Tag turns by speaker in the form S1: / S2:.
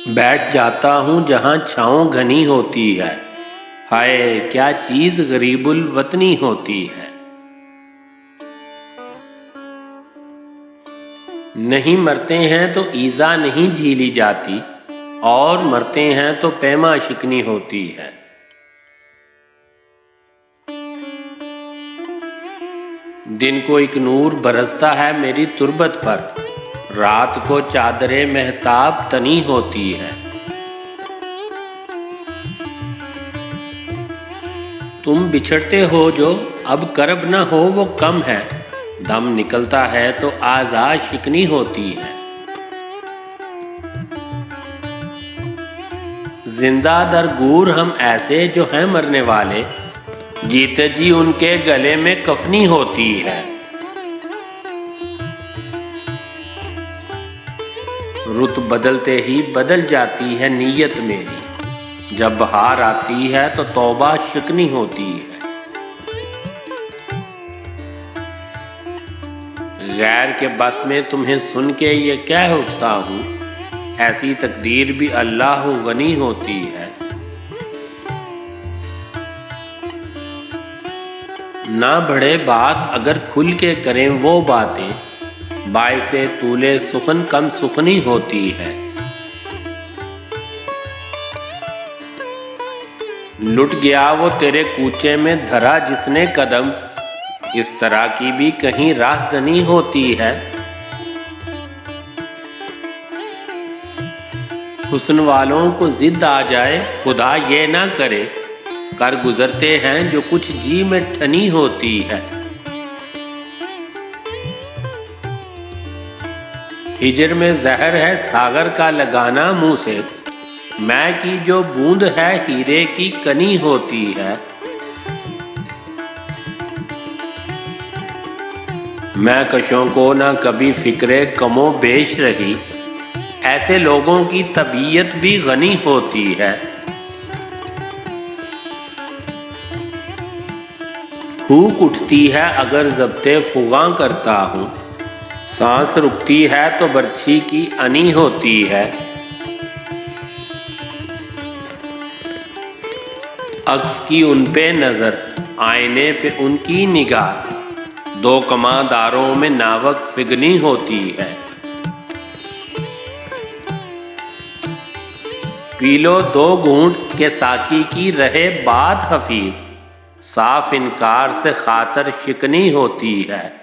S1: बैठ जाता हूँ जहाँ छाँव घनी होती है। हाय क्या चीज़ गरीबुल वतनी होती है। नहीं मरते हैं तो ईज़ा नहीं झीली जाती, और मरते हैं तो पैमा शिकनी होती है। दिन को एक नूर बरसता है मेरी तुरबत पर, रात को चादरे महताब तनी होती है। तुम बिछड़ते हो जो अब करब न हो वो कम है, दम निकलता है तो आज़ाद शिकनी होती है। जिंदा दरगूर हम ऐसे जो हैं मरने वाले, जीते जी उनके गले में कफनी होती है। रुत बदलते ही बदल जाती है नीयत मेरी, जब बहार आती है तो तौबा शिकनी होती है। गैर के बस में तुम्हें सुन के ये कह उठता हूँ, ऐसी तकदीर भी अल्लाह गनी होती है। ना बढ़े बात अगर खुल के करें वो बातें, बाइसे तूले सुखन कम सुखनी होती है। लुट गया वो तेरे कूचे में धरा जिसने कदम, इस तरह की भी कहीं राहज़नी होती है। हुस्न वालों को जिद आ जाए खुदा ये ना करे, कर गुजरते हैं जो कुछ जी में ठनी होती है। हिजर में जहर है सागर का लगाना मुंह से, मैं की जो बूंद है हीरे की कनी होती है। मैं कशों को ना कभी फिक्रे कमो बेश रही, ऐसे लोगों की तबीयत भी गनी होती है। भूख उठती है अगर ज़ब्ते फुगां करता हूँ, सांस रुकती है तो बर्छी की अनी होती है। अक्स की उन पे नज़र आईने पे उनकी निगाह, दो कमादारों में नावक फिगनी होती है। पी लो दो घूंट के साकी की रहे बात हफीज, साफ इनकार से खातर शिकनी होती है।